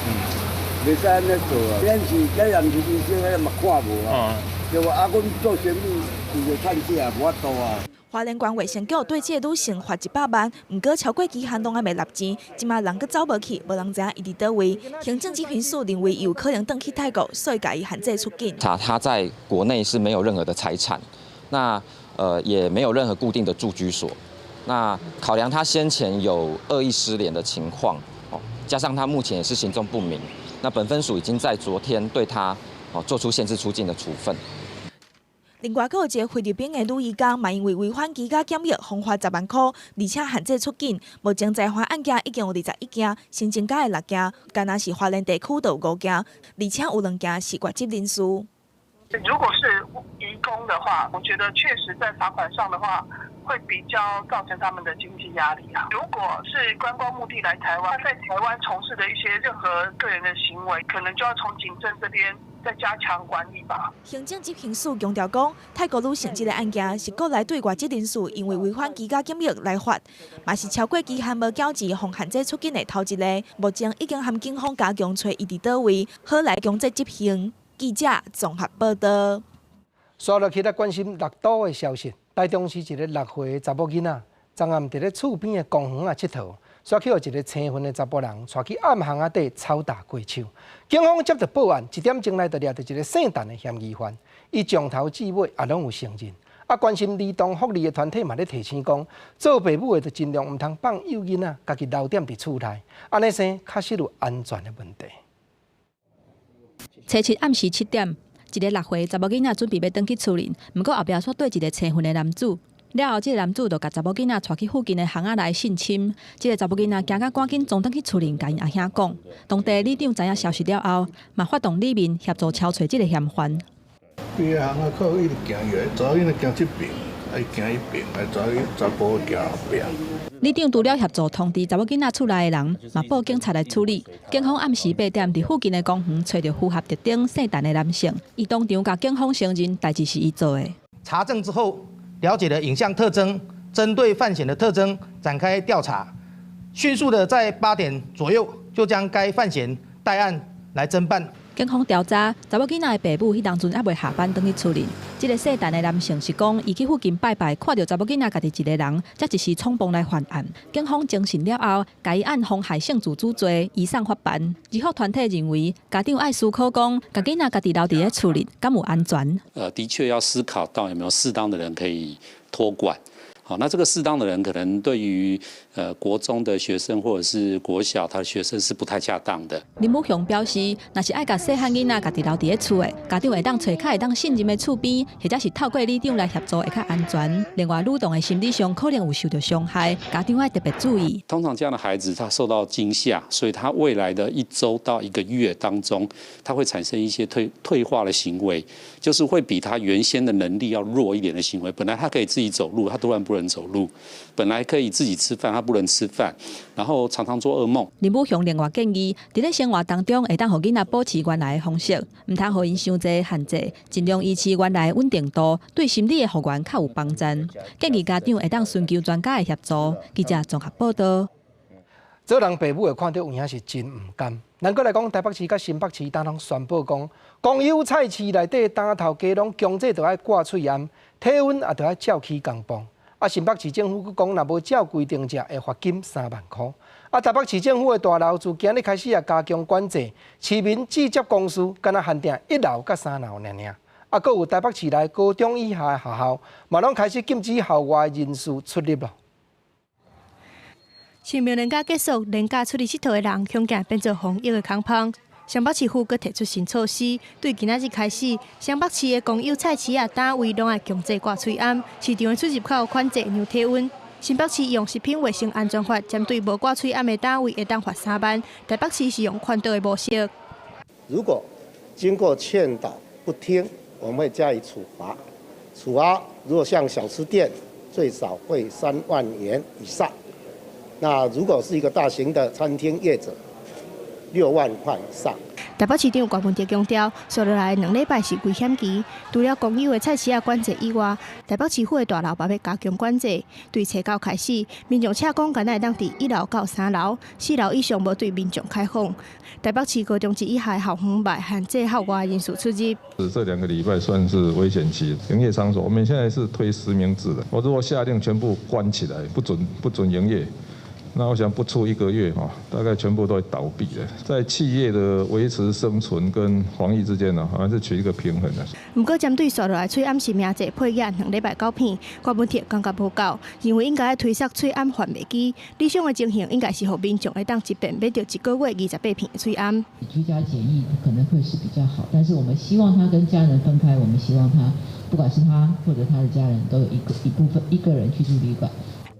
袂使安尼做啊！咱是咱也毋是医生，咱嘛看无啊。对话啊，阮做生意伊就趁钱也无法度啊。花莲县卫生局对这个女性罚100万，不过超过期限拢还未纳钱，即马人佫走无去，无人知影伊伫倒位。行政执行署认为有可能转去泰国，所以甲伊限制出境。他在国内是没有任何的财产，那也没有任何固定的住居所。那考量他先前有恶意失联的情况，加上他目前也是行踪不明，那本分署已经在昨天对他做出限制出境的处分。另外，还有一个菲律宾的女移工，嘛因为违反居家检疫，罚款10万块，而且限制出境。目前在华案件已经有21件，新增加的6件，敢若是花莲地区就有5件，而且有2件是外籍人士。如果是移工的话，我觉得确实在罚款上的话，会比较造成他们的经济压力啊。如果是观光目的来台湾，他在台湾从事的一些任何个人的行为，可能就要从警政这边再加强管理吧。行政执行署强调讲，泰国女性这个案件是国内对外籍人士因为违反居家检疫来发，嘛是超过期限无缴钱，互限制出境的头一个。目前已经和警方加强找伊伫倒位，好来强制执行。记者综合报道。刷落去来关心6都的消息，台中市一个6岁的查某囡仔，昨暗伫咧厝边的公园佚佗。煞去互一个青婚的查甫人带去暗巷底操打过手，警方接到报案，1点钟内就抓到一个姓陈的嫌疑犯，伊从头至尾也拢有承认。关心儿童福利的团体嘛咧提醒讲，做父母的就尽量唔通放幼囡仔家己留点伫厝内，安尼生确实有安全的问题。初7暗时7点，一个6岁查某囡仔准备要转去厝里，不过后壁煞对一个青婚的男子。了后，这个男子就甲查某囡仔带去附近的巷仔内性侵。这个查某囡仔惊甲赶紧撞转去厝里，甲因阿兄讲。当地里长知影消息了后，嘛发动里面协助敲找这个嫌犯。规个巷仔口一直行去，查某囡仔行这边，伊行迄边，查甫行后边。里长除了协助通知查某囡仔厝内的人，嘛报警察来处理。警方暗时8点伫附近的公园找到符合特定姓陈的男性，伊当场甲警方承认代志是伊做的。查证之后。了解了影像特征，针对犯嫌的特征展开调查，迅速的在8点左右就将该犯嫌带案来侦办。警方调查，查某囡仔的爸母迄当阵还未下班，转去厝里。这个姓陈的男性是讲，伊去附近拜拜，看到查某囡仔家己一个人，才一时冲动来犯案。警方侦讯了后，甲伊按妨害性自主罪移送法办。儿福团体认为，家长爱思考讲，甲囡仔家己留伫咧厝里，敢有安全？的确要思考到有没有适当的人可以托管。好，那这个适当的人可能对于国中的学生或者是国小他的学生是不太恰当的。林武雄表示，若是爱甲细汉囡仔家己留伫咧厝的，家长会当找较会当信任的厝边，或者是透过里长来协助会较安全。另外，女童的心理上可能有受到伤害，家长要特别注意。通常这样的孩子他受到惊吓，所以他未来的1周到1个月当中，他会产生一些退化的行为，就是会比他原先的能力要弱一点的行为。本来他可以自己走路，他突然不能走路；本来可以自己吃饭，他不能吃饭，然后常常做噩梦。林武雄另外建议，伫咧生活当中会当互囡仔保持原来的方式，唔通互因伤济限制，尽量维持原来的稳定度，对心理的复原较有帮助。建议家长会当寻求专家的协助。记者综合报道。做人父母会看到有影是真唔甘。咱过来讲，台北市甲新北市当拢宣布讲，公有菜市内底担头家拢强制着爱挂喙烟，体温也着爱照起公磅。新北市政府佫讲，若无照规定者，会罚金3万块。台北市政府的大楼自今日开始也加强管制，市民直接公司敢若限定1楼甲3楼尔。佫有台北市内高中以下的学校，嘛拢开始禁止校外人士出入咯。清明连假结束，连假出去佚佗的人，恐惊变做防疫的空胖。双北市府佫提出新措施，对今仔日开始，双北市的公有菜市啊单位拢爱强制挂喙烟，市场的出入口管制量体温。新北市用食品卫生安全法，针对无挂喙烟的单位会当罚3万。台北市是用宽度的模式。如果经过劝导不听，我们会加以处罚。处罚如果像小吃店，最少会3万元以上。那如果是一个大型的餐厅业者，6万块以上。台北市长郭文哲强调，接落来2礼拜是危险期，除了公有的菜市啊管制以外，台北市府的大楼嘛要加强管制。对初9开始，民众车公敢若会当伫1楼到3楼，4楼以上无对民众开放。台北市高中及以下校园外限制校外人士出入。这2个礼拜算是危险期，营业场所我们现在是推实名制的。我如果下令全部关起来，不准营业。那我想不出1个月大概全部都会倒闭的。在企业的维持生存跟防疫之间还是取一个平衡的。不过，针对刷落来喙暗是名册配件2礼拜9片，郭文哲感觉无够，认为应该推测喙暗贩卖机。理想的情形应该是让民众会当一遍买到1个月28片的喙暗。居家检疫可能会是比较好，但是我们希望他跟家人分开，我们希望他不管是他或者他的家人都有一个人去住旅馆。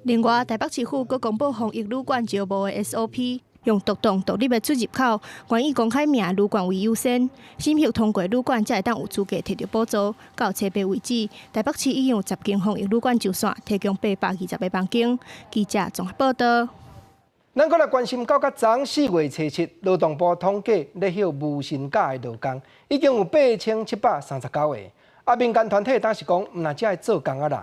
另外，台北市府阁公布防疫旅馆招募的 SOP， 用独立的出入口，愿意公开名旅馆为优先，申票通过旅馆才会当有资格摕到补助。到初8为止，台北市已经有10间防疫旅馆就线，提供820个房间。记者综合报道。咱搁来关心到昨4月初7，劳动部统计咧休无薪假的劳工已经有8739个。民间团体当时讲，毋但只系做工的人，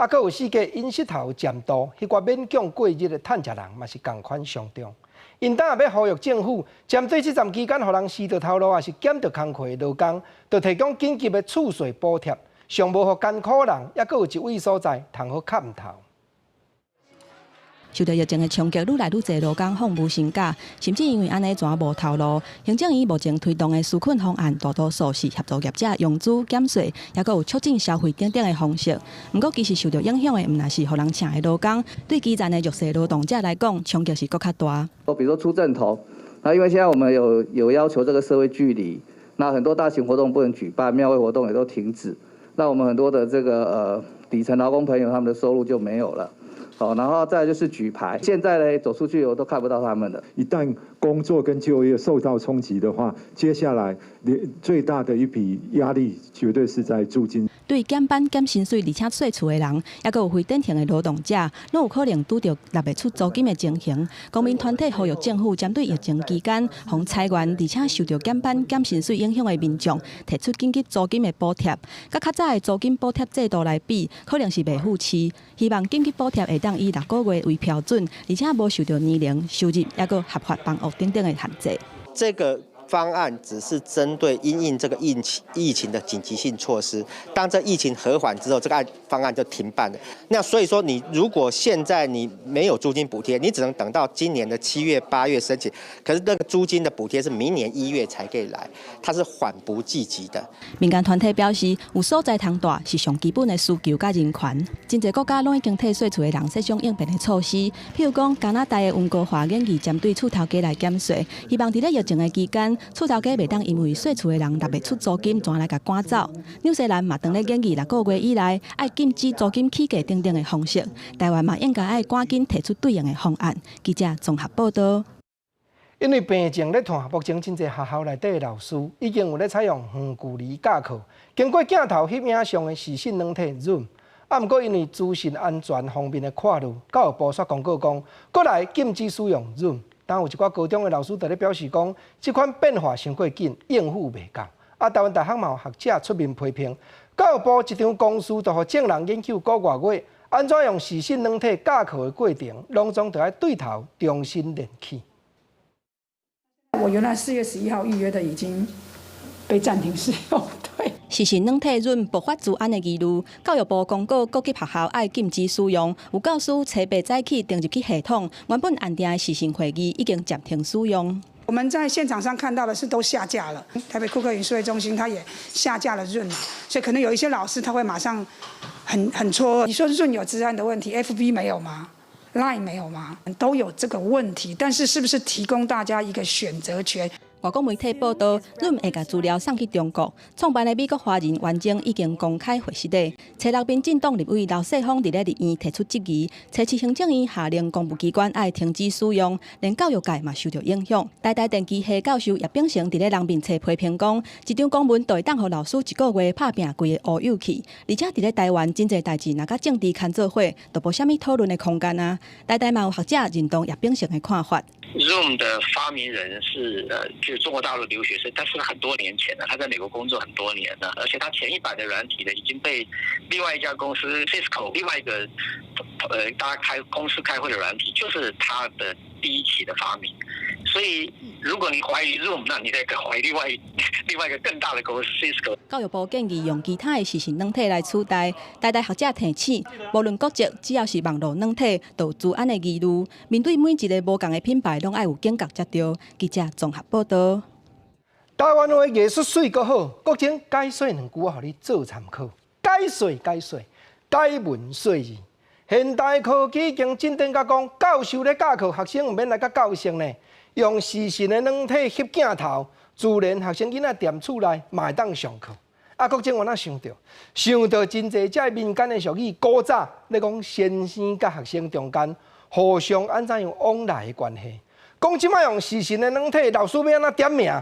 搁有4个饮食头占多，迄寡勉强过日的趁食人，嘛是共款上重。因当也要呼吁政府，针对这段期间，互人拾到头路，也是捡到工课的劳工，就提供紧急的厝税补贴，尚无互艰苦人，也搁有一位所在通好砍头。受到疫情的冲击，愈来愈侪劳工放无薪假，甚至因为安尼全无头路。行政院目前推动的纾困方案，大多数是协助业者融资减税，也搁有促进消费等等的方式。不过，其实受到影响的，毋但是互人请的劳工，对基层的弱势劳动者来讲，冲击是搁较大。比如说出阵头，那因为现在我们有要求这个社会距离，那很多大型活动不能举办，庙会活动也都停止，那我们很多的这个底层劳工朋友他们的收入就没有了。然后再来就是举牌，现在呢走出去我都看不到他们了。一旦工作跟就业受到冲击的话，接下来最大的一笔压力绝对是在租金。对减班减薪水而且税厝的人，也搁有非典型的劳动者，拢有可能拄到纳不出租金的情形。公民团体呼吁政府针对疫情期间，向裁员而且受到减班减薪水影响的民众，提出紧急租金的补贴。甲较早的租金补贴制度来比，可能是袂付期。希望紧急补贴会当以6个月为标准，而且无受到年龄、收入也个合法帮务等等的限制。这个方案只是针对因应这个疫情的紧急性措施，当这疫情和缓之后，这个方案就停办了。那所以说，你如果现在你没有租金补贴，你只能等到今年的7月、8月申请。可是那个租金的补贴是明年1月才可以来，它是缓不济急的。民间团体表示，有所在通大是上基本的需求甲人权。真侪国家拢已经替税厝的人设想应变的措施，譬如讲加拿大的温哥华建议针对厝头家来减税，希望伫咧疫情的期间。厝头家袂当因为税厝的人拿袂出租金，全来甲赶走。纽西兰嘛，当咧建议6个月以内爱禁止租金起价等等的方式。台湾嘛，应该爱赶紧提出对应的方案。记者综合报道。因为病情咧拖，目前真侪学校内底的老师已经有咧采用远距离教课，经过镜头翕影上的视讯软体 Zoom。毋过因为资讯安全方面的考虑，教育部却公告讲，过来禁止使用 Zoom。但有一寡高中的老师在咧表示讲，这款变化伤过紧，应付袂到。台湾大学嘛有学者出面批评，教育部一场公司就互证人研究个月月，安怎用视讯软体教课的过程，拢总得要对头重新练起。我原来4月11号预约的已经被暂停使用，对。视讯软体润爆发治安的疑虑，教育部公告各级学校爱禁止使用。有教师初步载起登入去系统，原本安定的视讯会议已经暂停使用。我们在现场上看到的是都下架了，台北库克云数位中心它也下架了润，所以可能有一些老师他会马上很错愕。你说润有治安的问题 ，FB 没有吗？Line 没有吗？都有这个问题，但是是不是提供大家一个选择权？外国媒体报道，润会把资料送去中国，创办的美国华人完整已经公开会实地。蔡立民进党立委刘世芳伫咧立院提出质疑，蔡市行政院下令公务机关爱停止使用，连教育界嘛受到影响。台大电机系教授叶秉成伫咧人面册批评讲，一张公文就会当互老师1个月拍拼规个乌有去，而且伫咧台湾真侪代志，若甲政治牵做伙，都无虾米讨论的空间啊。台大嘛有学者认同叶秉成的看法。Zoom 的发明人是就是中国大陆留学生，但是很多年前了，他在美国工作很多年了，而且他前一版的软体呢已经被另外一家公司 Cisco 另外一个大家公司开会的软体，就是他的第一期的发明。所以，如果你怀疑 Zoom， 那你得怀疑另外一个更大的公司 Cisco。教育部建议用其他的视讯软体来取代。台大学者提醒，无论国籍，只要是网络软体，都有治安的疑虑。面对每一个无同的品牌，拢爱有警觉才对。记者综合报道。台湾的艺术水阁好，国情解说2句互你做参考。解说，解文说字。现代科技已经进展到讲，教授咧教课，学生唔免来甲教授呢。用视讯的软体翕镜头，自然学生囡仔踮厝内嘛会当上课。国情我哪想到真侪遮民间的俗语，古早咧讲先生甲学生中间互相安怎样往来的关系。讲即摆用视讯的软体，老师要安怎点名，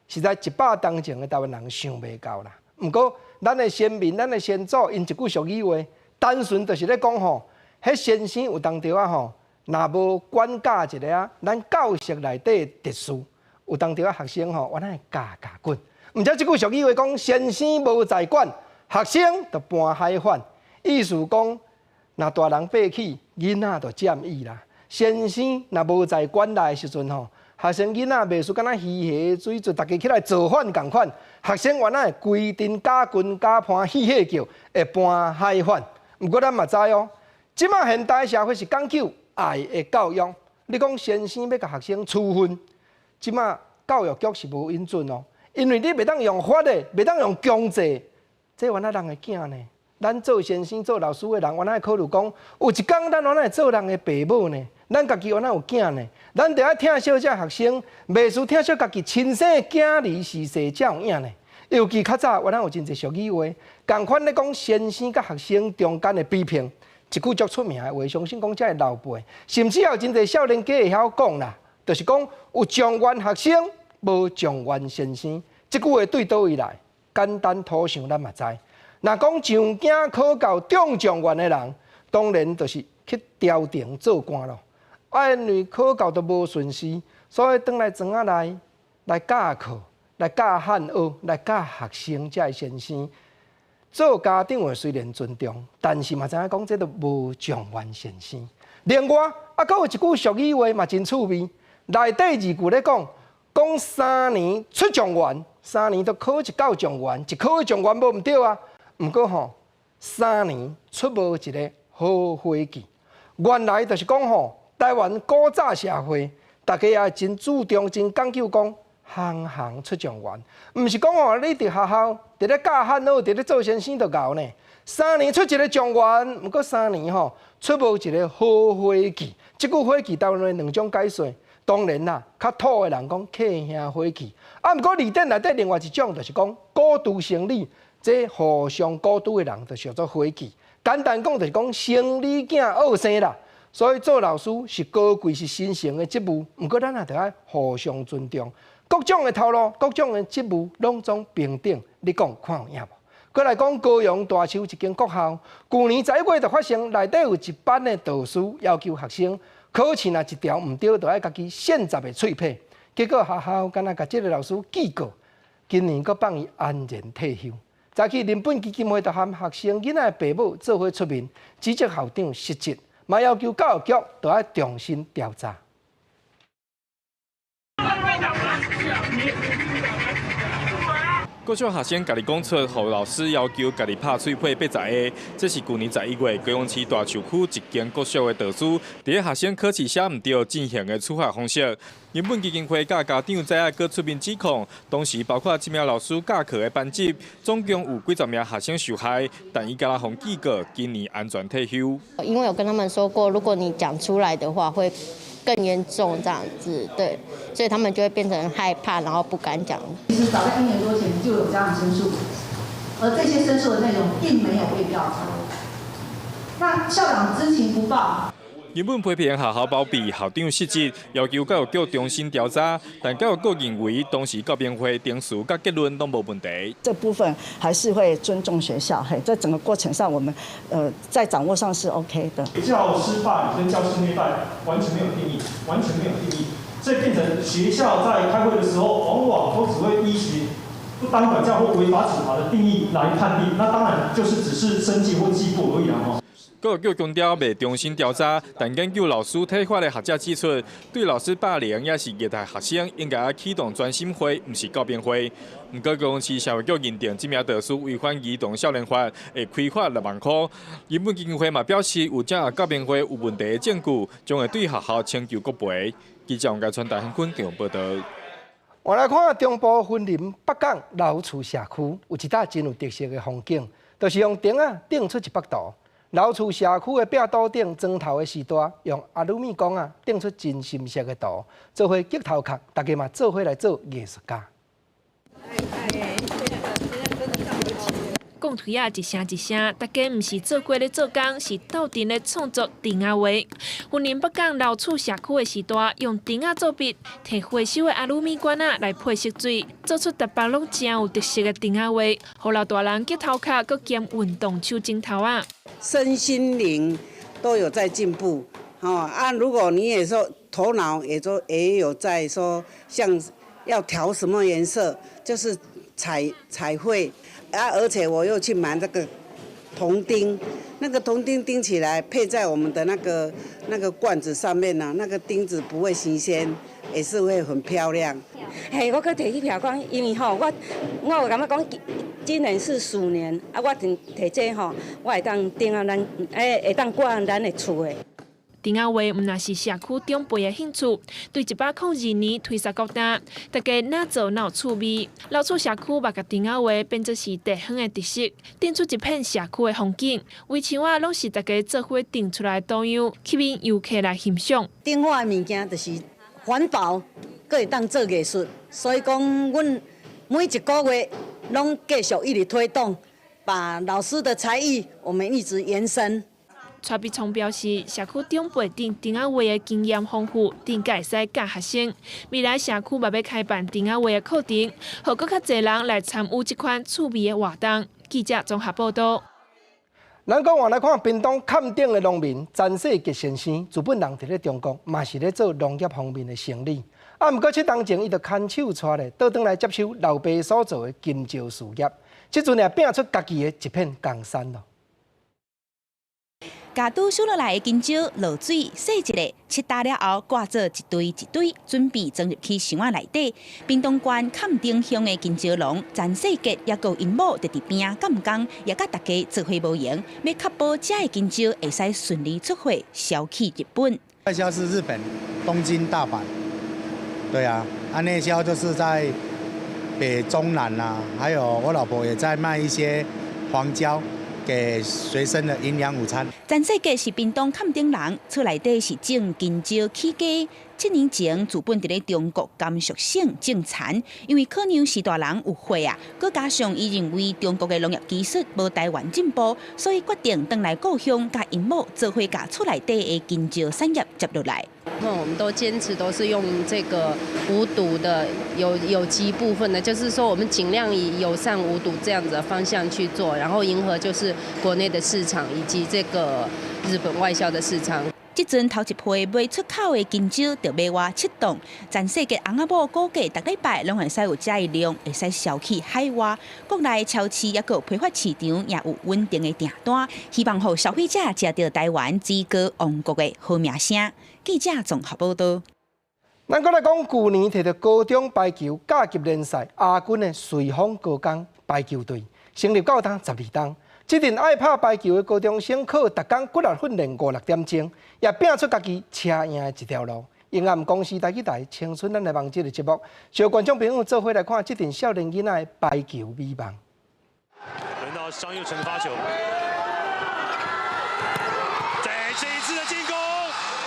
实在100当前的台湾人想袂到啦。不过，咱的先民、咱的先祖，因一句俗语话，单纯就是咧讲吼，迄先生有当着啊吼。若无管教一个咱教室内底特殊，有当着学生吼，我那教滚。毋则即句俗语话讲，先生无在管，学生就搬海反。意思讲，若大人爬起，囡仔就占伊啦。先生若无在管内的时阵吼，学生囡仔袂输敢若鱼虾水做，大家起来造反共款。学生原来规定加棍加盘戏戏叫，会搬海反。毋过咱嘛知哦，即马现代社会是讲究爱的教育。你讲先生要甲学生处分，即马教育局是无允准哦，因为你袂当用法的，袂当用强制，这原来人的囝呢。咱做先生、做老师的人，原来考虑讲，有一天咱原来做人的爸母呢，咱家己原来有囝呢，咱得爱听小这学生，袂输听小家己亲生囝儿是谁才有影呢。尤其较早，原来有真侪俗语话，共款咧讲先生甲学生中间的比拼，一句足出名的话，相信讲这老辈，甚至有真侪少年家会晓讲啦，就是讲有状元学生，无状元先生。这句话对倒位来？简单土想，咱嘛知。若讲上京考到中状元的人，当然就是去朝廷做官咯。因为考到都无顺时，所以转来庄仔内来教课、来教汉学、来教学生才会先生。做家长的虽然尊重，但是嘛知影讲这都无状元先生。另外，阁有一句俗语话嘛真趣味，内底二句咧讲3年出状元，3年都考一到状元，一考状元无毋对啊。毋过吼，3年出无一个好伙计。原来就是讲吼，台湾古早社会，大家也真注重、真讲究讲行行出状元，毋是讲吼你伫学校伫咧教汉学，伫咧做先生就够呢。3年出一个状元，毋过3年吼出无一个好伙计。即句伙计当然两种解说。当然啦，较土的人讲客兄伙计，毋过字典内底另外一种就是讲过度生理。这互相孤独的人，就叫做伙计。简单讲，就是讲生理囝恶生啦。所以做老师是高贵、是神圣的职务。毋过咱也得爱互相尊重，各种的头路、各种的职务，拢总平等。你讲看有影无？过来讲高雄大树一间国校，去年11月就发生，内底有一班的导师要求学生考试若一条毋对，就爱家己现集的喙皮。结果学校敢若甲这个老师记过，今年阁放伊安然退休。早起人本基金会就含学生囡仔的父母做伙出面，指责校长失职，嘛要求教育局就要重新调查。各校学生家己讲出，予老师要求家己拍喙皮80个，这是去年11月高雄市大树区一间国小的导师，伫学生考试写毋对进行的处罚方式。人本基金会甲家长知影，搁出面指控，当时包括1名老师教课的班级，总共有几十名学生受害，但伊甲互记过，今年安全退休。因为有跟他们说过，如果你讲出来的话，会更严重这样子，对，所以他们就会变成害怕，然后不敢讲。其实早在1年多前就有家长申诉，而这些申诉的内容并没有被调查，那校长知情不报。原本批评学校包庇、校长失职，要求教育局重新调查，但教育局认为当时教评会定数甲结论都无问题。这部分还是会尊重学校，在整个过程上，我们在掌握上是 OK 的。教师霸凌跟教师虐待完全没有定义，完全没有定义，所以变成学校在开会的时候，往往都只会依循不当管教或违法处罚的定义来判定，那当然就是只是申诫或记过而已啦。教育局强调未重新调查，但研究老师体罚的学者指出，对老师霸凌也是虐待学生，应该要启动专心会，不是告辩会。不过高雄市社会局认定这名导师违反儿童少年法，会开罚6万块。原本基金会嘛表示，有正告辩会有问题的证据，将会对学校请求国赔。记者王家川、大汉坤共报道。我来看中部云林北港老厝社区有一搭真有特色的风景，就是用钉钉出一幅图。老厝社区的壁刀顶砖头的时代，用阿鲁米钢钉出真深色的图，做伙激头壳，大家嘛做伙来做艺术家。讲推一声一声，大家毋是做过咧做工，是斗阵咧创作钉仔画。云林北港老厝社区的时代，用钉仔做笔，摕回收的阿鲁米管来配色水，做出台北拢真有特色的钉仔画，互老大人激头壳，搁兼运动手指头啊。身心灵都有在进步，如果你也说头脑也有在说，像要调什么颜色，就是彩绘而且我又去买那个铜钉，那个铜钉钉起来配在我们的那个罐子上面呢，那个钉子不会新鲜，也是会很漂亮。我搁摕去漂讲，因为我有感觉讲，今年是鼠年，我摕这我会当钉啊会当挂咱的厝的。丁阿伟毋那是社区长辈的兴趣，对102年推萨国大，大家哪做哪有趣味。老厝社区把甲丁阿伟变作是地方的特色，定出一片社区的风景。围墙啊，拢是大家做伙定出来的图样，吸引游客来欣赏。丁化的物件就是环保，阁会当做艺术，所以讲，阮每一个月拢继续一直推动，把老师的才艺我们一直延伸。蔡必聪表示，社区长辈丁阿伟的经验丰富，定会使教学生。未来社区嘛要开办丁阿伟的课程，让更较侪人来参与这款趣味的活动。记者综合报道。咱讲话来看，屏东坎顶的农民詹世杰先生，自本人伫咧中国，嘛是咧做农业方面的生意。毋过这当前伊就牵手带咧，倒转来接手老爸所做的金蕉事业。即阵也拼出家己的一片江山咯。家拄收落来的金蕉落水洗一下，切打了后挂做一堆一堆，准备装入去箱仔内底。屏东县坎顶乡的金蕉农詹世杰也有因某伫边干工，也甲大家做伙无闲，要确保这的金蕉会使顺利出货，销去日本。外销是日本东京、大阪，对啊，内销就是在北中南啊，还有我老婆也在卖一些黄椒。给学生的营养午餐。詹世杰是屏东坎顶人，厝内底是种金蕉起家。7年前，自本伫咧中国甘肃省种田，因为可能是大人有货啊，佮加上伊认为中国的农业技术无台湾进步，所以决定回来故乡，甲因某做伙甲厝内底的金蕉产业接落来。我们都坚持都是用这个无毒的有机部分的，就是说我们尽量以友善无毒这样子的方向去做，然后迎合就是国内的市场以及这个日本外销的市场。即阵头一批卖出口的金蕉就卖外7栋，詹世杰翁仔某估计逐礼拜拢会使有这一量，会使销去海外。国内超市也有批发市场也有稳定的订单，希望让消费者食到台湾之歌王国的好名声。记者综合报道。咱搁来讲，去年摕到高中排球甲级联赛亚军的瑞丰高工排球队，成立到当12档。这阵爱拍排球的高中生，靠逐工骨力训练5、6点钟，也拼出家己车赢的一条路。永安公司台去台青春咱来望这个节目，小观众朋友做伙来看这阵少年囡仔的排球美梦。轮到张佑成发球，在这一次的进攻，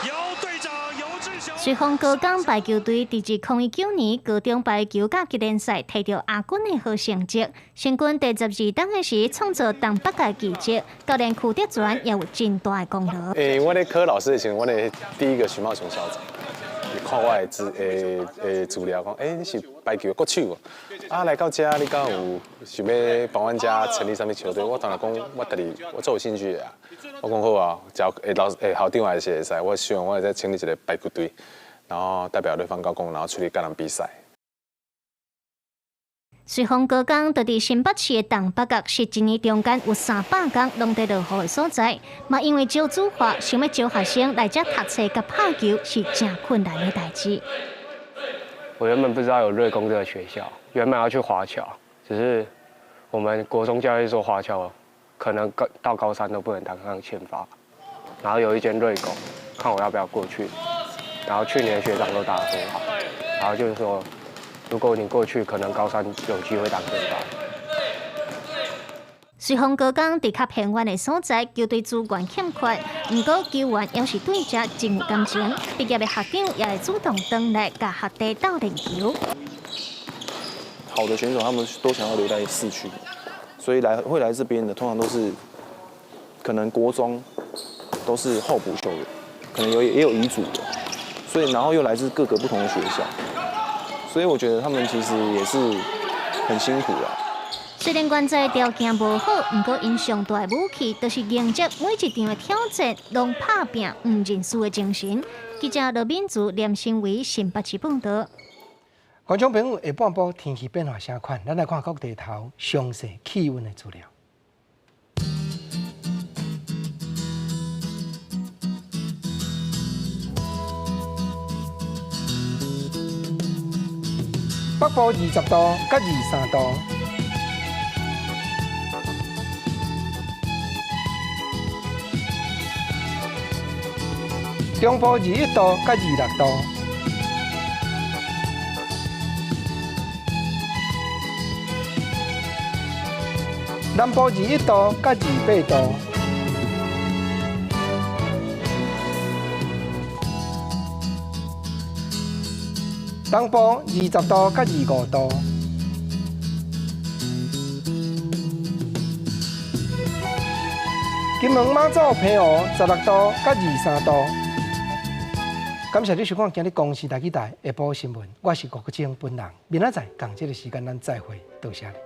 由队长尤志雄。瑞丰高工排球队伫2019年高中排球甲级联赛摕到亚军的好成绩，成军第12档的时创造东北的奇迹，教练邱德全也有真大的功劳。我咧考老师的时候，我咧第一个徐茂雄校长，看我的资料，讲你是排球的国手哦。来到这，你敢有想要帮阮家成立什么球队？我当然讲，我做有兴趣的啊。我讲好啊，只要校长还是会使，我希望我会再成立一个排球队，然后代表对方高工，然后出去跟人比赛。瑞丰高工就伫新北市的东北角，是一年中间有300公拢在落雨的所在。嘛，因为少子化，想要招学生来这读册甲拍球是真困难的代志。我原本不知道有瑞工这个学校，原本要去华侨，只是我们国中教育说华侨可能到高3都不能当上签发，然后有一间瑞工，看我要不要过去，然后去年学长都打得很好，然后就是说，如果你过去，可能高3有机会当签发。瑞丰高工伫较偏远的所在，球队资源欠缺，不过球员要是对这真有感情，毕业的学长也会主动回来甲学弟斗练球。好的选手他们都想要留在市区，所以会来这边的通常都是可能国中都是候补球员，可能也有乙组的，所以然后又来自各个不同的学校，所以我觉得他们其实也是很辛苦啦。虽然原在条件无好，不过因上大的武器就是迎接每一场的挑战，拢拍拼不认输的精神。记者罗敏珠、连胜伟新北市报道。观众朋友，下半部天气变化啥款？咱来看各地头详细气温的资料。北部20度到23度，中部21度到26度，南部21度到28度。东部20度到25度，金门马祖平湖16度到23度。感谢你收看今日公视台记台下晡新闻，我是郭国清本人，明仔载同这个时间咱再会，多谢你。